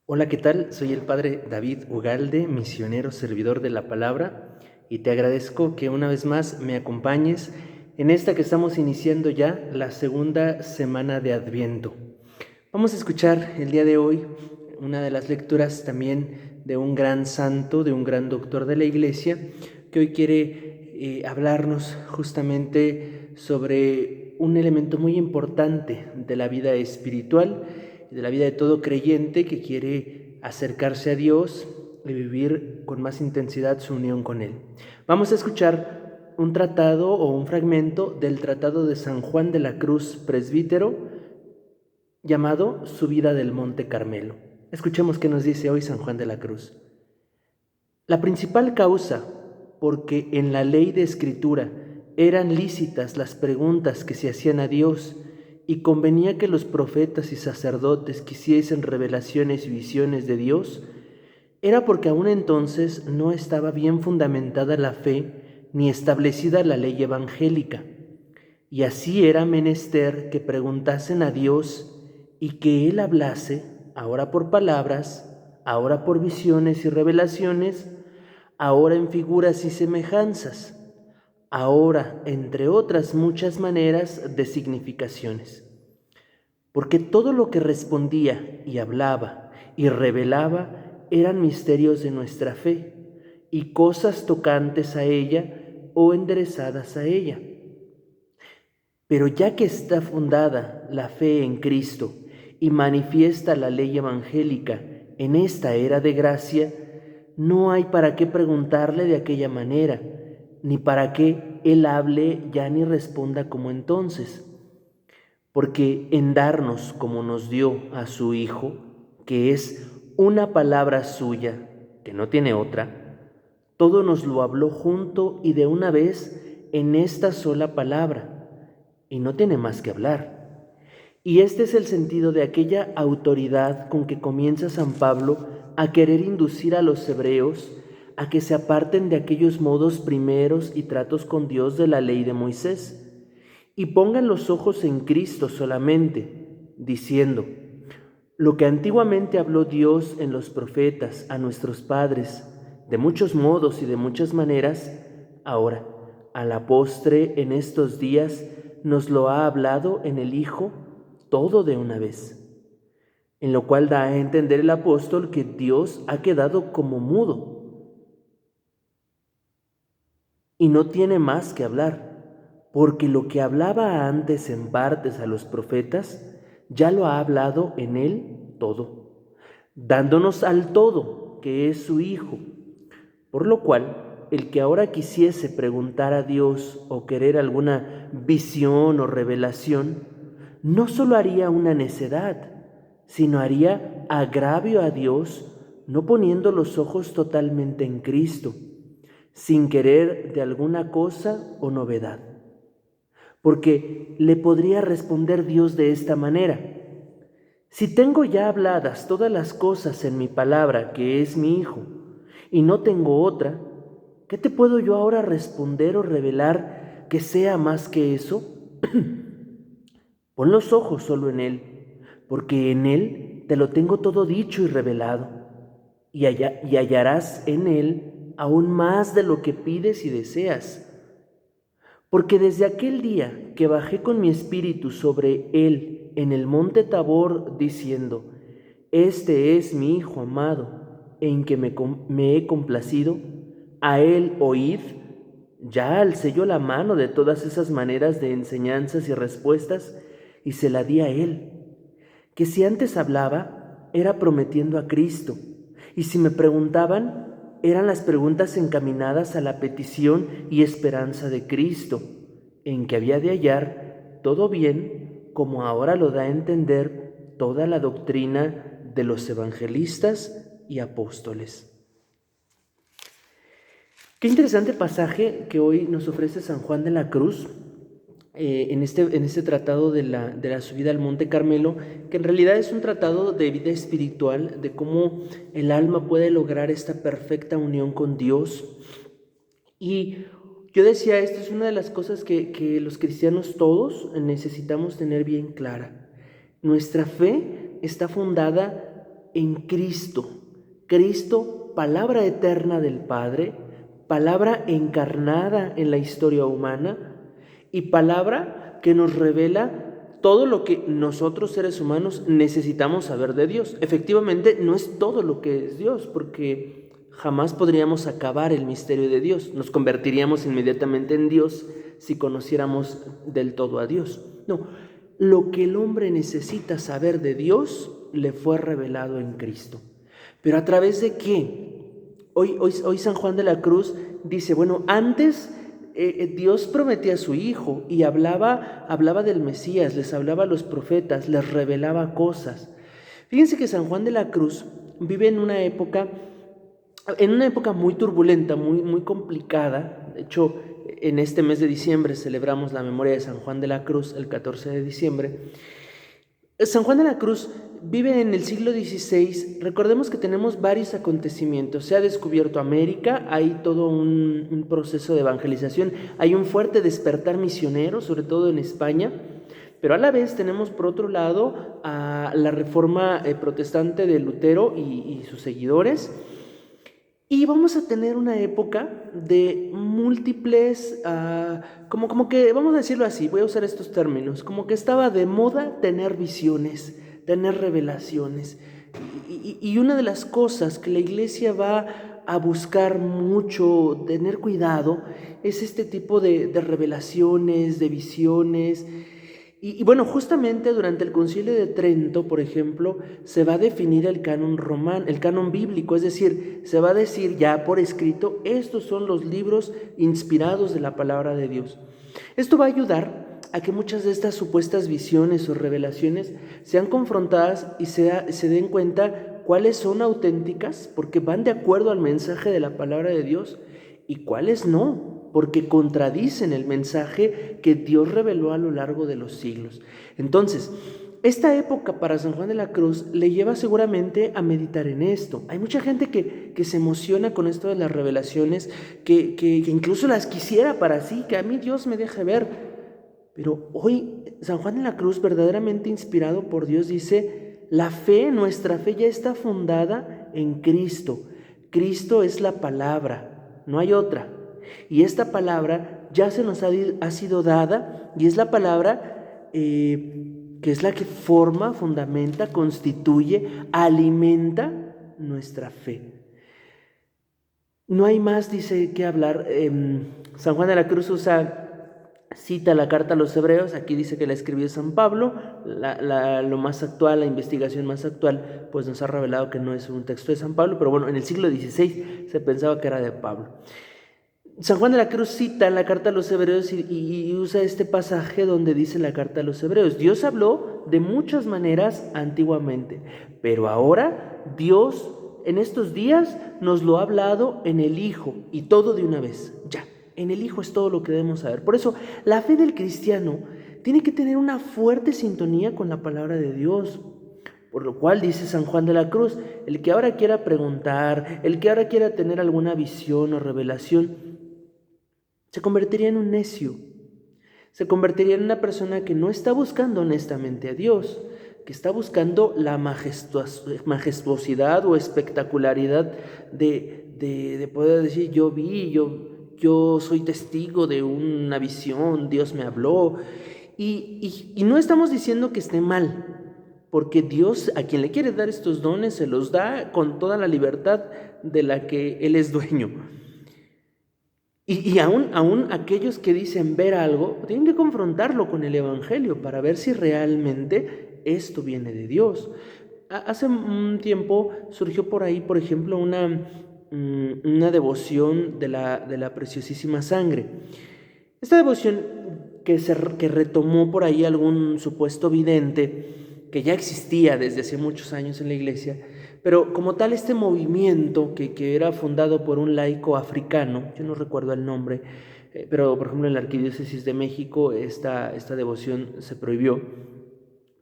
Hola, ¿qué tal? Soy el padre David Ugalde, misionero servidor de la palabra, y te agradezco que una vez más me acompañes en esta que estamos iniciando ya, la segunda semana de Adviento. Vamos a escuchar el día de hoy una de las lecturas también de un gran santo, de un gran doctor de la Iglesia, que hoy quiere hablarnos justamente sobre un elemento muy importante de la vida espiritual y de la vida de todo creyente que quiere acercarse a Dios y vivir con más intensidad su unión con Él. Vamos a escuchar un tratado o un fragmento del Tratado de San Juan de la Cruz, presbítero, llamado Subida del Monte Carmelo. Escuchemos qué nos dice hoy San Juan de la Cruz. La principal causa porque en la ley de escritura eran lícitas las preguntas que se hacían a Dios y convenía que los profetas y sacerdotes quisiesen revelaciones y visiones de Dios, era porque aún entonces no estaba bien fundamentada la fe ni establecida la ley evangélica. Y así era menester que preguntasen a Dios y que Él hablase, ahora por palabras, ahora por visiones y revelaciones, ahora en figuras y semejanzas, ahora entre otras muchas maneras de significaciones. Porque todo lo que respondía y hablaba y revelaba eran misterios de nuestra fe y cosas tocantes a ella o enderezadas a ella. Pero ya que está fundada la fe en Cristo y manifiesta la ley evangélica en esta era de gracia, no hay para qué preguntarle de aquella manera, ni para qué Él hable ya ni responda como entonces. Porque en darnos como nos dio a su Hijo, que es una palabra suya, que no tiene otra, todo nos lo habló junto y de una vez en esta sola palabra, y no tiene más que hablar. Y este es el sentido de aquella autoridad con que comienza San Pablo a querer inducir a los hebreos a que se aparten de aquellos modos primeros y tratos con Dios de la ley de Moisés y pongan los ojos en Cristo solamente, diciendo: lo que antiguamente habló Dios en los profetas a nuestros padres, de muchos modos y de muchas maneras, ahora, a la postre, en estos días, nos lo ha hablado en el Hijo todo de una vez. En lo cual da a entender el apóstol que Dios ha quedado como mudo y no tiene más que hablar, porque lo que hablaba antes en partes a los profetas, ya lo ha hablado en él todo, dándonos al todo, que es su Hijo. Por lo cual, el que ahora quisiese preguntar a Dios o querer alguna visión o revelación, no solo haría una necedad, sino haría agravio a Dios, no poniendo los ojos totalmente en Cristo, sin querer de alguna cosa o novedad. Porque le podría responder Dios de esta manera: si tengo ya habladas todas las cosas en mi palabra, que es mi Hijo, y no tengo otra, ¿qué te puedo yo ahora responder o revelar que sea más que eso? Pon los ojos solo en Él, porque en Él te lo tengo todo dicho y revelado, y hallarás en Él aún más de lo que pides y deseas. Porque desde aquel día que bajé con mi espíritu sobre él en el monte Tabor, diciendo: este es mi Hijo amado, en que me he complacido, a él oíd, ya alcé yo la mano de todas esas maneras de enseñanzas y respuestas, y se la di a él, que si antes hablaba, era prometiendo a Cristo, y si me preguntaban, eran las preguntas encaminadas a la petición y esperanza de Cristo, en que había de hallar todo bien, como ahora lo da a entender toda la doctrina de los evangelistas y apóstoles. Qué interesante pasaje que hoy nos ofrece San Juan de la Cruz en este tratado de la subida al Monte Carmelo, que en realidad es un tratado de vida espiritual, de cómo el alma puede lograr esta perfecta unión con Dios. Y yo decía, esto es una de las cosas que los cristianos todos necesitamos tener bien clara. Nuestra fe está fundada en Cristo. Cristo, palabra eterna del Padre, palabra encarnada en la historia humana y palabra que nos revela todo lo que nosotros seres humanos necesitamos saber de Dios. Efectivamente, no es todo lo que es Dios, porque jamás podríamos acabar el misterio de Dios. Nos convertiríamos inmediatamente en Dios si conociéramos del todo a Dios. No, lo que el hombre necesita saber de Dios le fue revelado en Cristo. ¿Pero a través de qué? Hoy San Juan de la Cruz dice, bueno, antes Dios prometía a su Hijo y hablaba del Mesías, les hablaba a los profetas, les revelaba cosas. Fíjense que San Juan de la Cruz vive en una época muy turbulenta, muy complicada. De hecho, en este mes de diciembre celebramos la memoria de San Juan de la Cruz, el 14 de diciembre. San Juan de la Cruz vive en el siglo XVI. Recordemos que tenemos varios acontecimientos. Se ha descubierto América, hay todo un proceso de evangelización, hay un fuerte despertar misionero, sobre todo en España, pero a la vez tenemos por otro lado a la reforma protestante de Lutero y sus seguidores. Y vamos a tener una época de múltiples, como que, vamos a decirlo así, voy a usar estos términos, como que estaba de moda tener visiones, tener revelaciones. Y una de las cosas que la Iglesia va a buscar mucho, tener cuidado, es este tipo de revelaciones, de visiones. Y bueno, justamente durante el Concilio de Trento, por ejemplo, se va a definir el canon romano, el canon bíblico, es decir, se va a decir ya por escrito, estos son los libros inspirados de la palabra de Dios. Esto va a ayudar a que muchas de estas supuestas visiones o revelaciones sean confrontadas y se den cuenta cuáles son auténticas, porque van de acuerdo al mensaje de la palabra de Dios, y cuáles no, porque contradicen el mensaje que Dios reveló a lo largo de los siglos. Entonces, esta época para San Juan de la Cruz le lleva seguramente a meditar en esto. Hay mucha gente que se emociona con esto de las revelaciones, que incluso las quisiera para sí, que a mí Dios me deje ver. Pero hoy San Juan de la Cruz, verdaderamente inspirado por Dios, dice, nuestra fe ya está fundada en Cristo. Cristo es la palabra, no hay otra. Y esta palabra ya se nos ha sido dada, y es la palabra que es la que forma, fundamenta, constituye, alimenta nuestra fe. No hay más, dice, que hablar. San Juan de la Cruz cita la carta a los Hebreos. Aquí dice que la escribió San Pablo. Lo más actual, la investigación más actual, pues nos ha revelado que no es un texto de San Pablo, pero bueno, en el siglo XVI se pensaba que era de Pablo. San Juan de la Cruz cita la carta a los Hebreos y usa este pasaje donde dice la carta a los Hebreos: Dios habló de muchas maneras antiguamente, pero ahora Dios en estos días nos lo ha hablado en el Hijo, y todo de una vez, ya. En el Hijo es todo lo que debemos saber. Por eso, la fe del cristiano tiene que tener una fuerte sintonía con la palabra de Dios. Por lo cual dice San Juan de la Cruz, el que ahora quiera preguntar, el que ahora quiera tener alguna visión o revelación, se convertiría en un necio. Se convertiría en una persona que no está buscando honestamente a Dios, que está buscando la majestuosidad o espectacularidad de poder decir, yo soy testigo de una visión, Dios me habló. Y no estamos diciendo que esté mal, porque Dios, a quien le quiere dar estos dones, se los da con toda la libertad de la que Él es dueño. Y aún aquellos que dicen ver algo, tienen que confrontarlo con el Evangelio para ver si realmente esto viene de Dios. Hace un tiempo surgió por ahí, por ejemplo, una devoción de la preciosísima sangre. Esta devoción que retomó por ahí algún supuesto vidente que ya existía desde hace muchos años en la iglesia, pero como tal este movimiento que era fundado por un laico africano, yo no recuerdo el nombre, pero por ejemplo en la Arquidiócesis de México esta devoción se prohibió.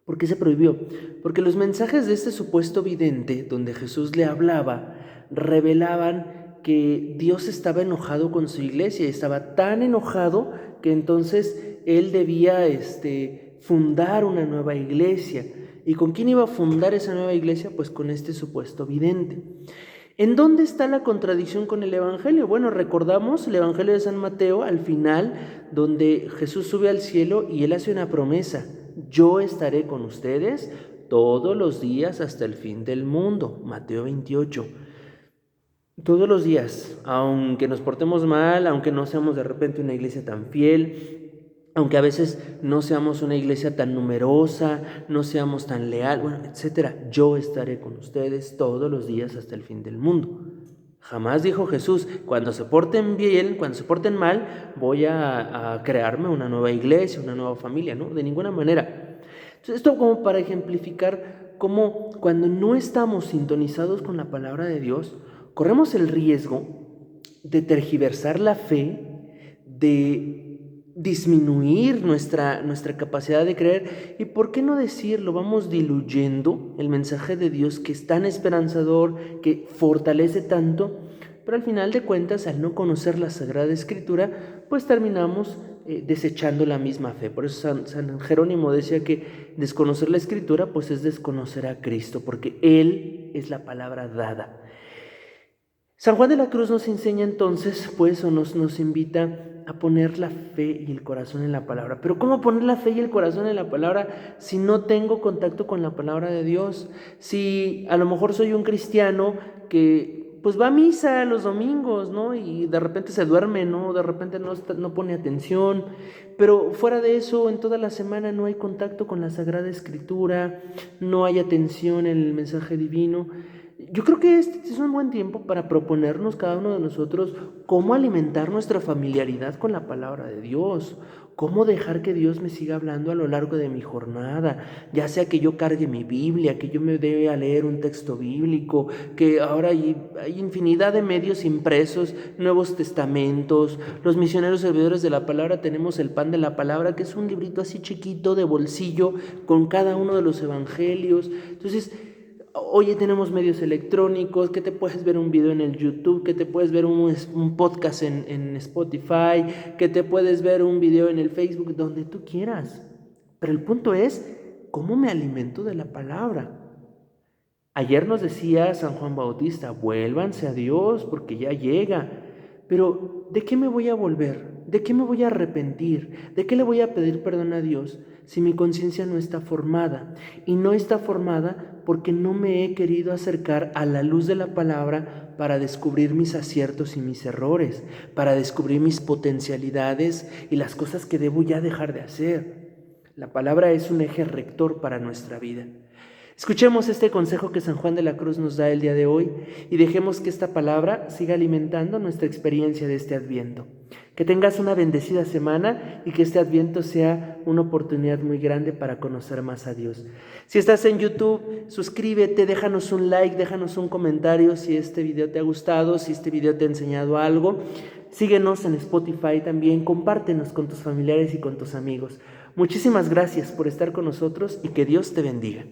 ¿Por qué se prohibió? Porque los mensajes de este supuesto vidente, donde Jesús le hablaba, revelaban que Dios estaba enojado con su iglesia, y estaba tan enojado que entonces Él debía fundar una nueva iglesia. ¿Y con quién iba a fundar esa nueva iglesia? Pues con este supuesto vidente. ¿En dónde está la contradicción con el Evangelio? Bueno, recordamos el Evangelio de San Mateo al final, donde Jesús sube al cielo y Él hace una promesa: yo estaré con ustedes todos los días hasta el fin del mundo. Mateo 28. Todos los días, aunque nos portemos mal, aunque no seamos de repente una iglesia tan fiel, aunque a veces no seamos una iglesia tan numerosa, no seamos tan leal, bueno, etcétera, yo estaré con ustedes todos los días hasta el fin del mundo. Jamás dijo Jesús: cuando se porten bien, cuando se porten mal, voy a crearme una nueva iglesia, una nueva familia, ¿no? De ninguna manera. Entonces, esto como para ejemplificar cómo cuando no estamos sintonizados con la palabra de Dios, corremos el riesgo de tergiversar la fe, de disminuir nuestra capacidad de creer y, ¿por qué no decirlo? Vamos diluyendo el mensaje de Dios, que es tan esperanzador, que fortalece tanto, pero al final de cuentas, al no conocer la Sagrada Escritura, pues terminamos desechando la misma fe. Por eso San Jerónimo decía que desconocer la Escritura pues es desconocer a Cristo, porque Él es la palabra dada. San Juan de la Cruz nos enseña entonces, pues, o nos invita a poner la fe y el corazón en la palabra. Pero ¿cómo poner la fe y el corazón en la palabra si no tengo contacto con la palabra de Dios? Si a lo mejor soy un cristiano que pues va a misa los domingos, ¿no? Y de repente se duerme, ¿no? De repente no pone atención. Pero fuera de eso, en toda la semana no hay contacto con la Sagrada Escritura, no hay atención en el mensaje divino. Yo creo que este es un buen tiempo para proponernos cada uno de nosotros cómo alimentar nuestra familiaridad con la palabra de Dios, cómo dejar que Dios me siga hablando a lo largo de mi jornada, ya sea que yo cargue mi Biblia, que yo me dé a leer un texto bíblico, que ahora hay infinidad de medios impresos, Nuevos Testamentos, los misioneros servidores de la palabra tenemos el Pan de la Palabra, que es un librito así chiquito de bolsillo con cada uno de los evangelios. Entonces, oye, tenemos medios electrónicos, que te puedes ver un video en el YouTube, que te puedes ver un podcast en Spotify, que te puedes ver un video en el Facebook, donde tú quieras. Pero el punto es, ¿cómo me alimento de la palabra? Ayer nos decía San Juan Bautista: vuélvanse a Dios porque ya llega. Pero ¿de qué me voy a volver? ¿De qué me voy a arrepentir? ¿De qué le voy a pedir perdón a Dios si mi conciencia no está formada? Y no está formada porque no me he querido acercar a la luz de la palabra para descubrir mis aciertos y mis errores, para descubrir mis potencialidades y las cosas que debo ya dejar de hacer. La palabra es un eje rector para nuestra vida. Escuchemos este consejo que San Juan de la Cruz nos da el día de hoy y dejemos que esta palabra siga alimentando nuestra experiencia de este Adviento. Que tengas una bendecida semana y que este Adviento sea una oportunidad muy grande para conocer más a Dios. Si estás en YouTube, suscríbete, déjanos un like, déjanos un comentario si este video te ha gustado, si este video te ha enseñado algo. Síguenos en Spotify también, compártenos con tus familiares y con tus amigos. Muchísimas gracias por estar con nosotros y que Dios te bendiga.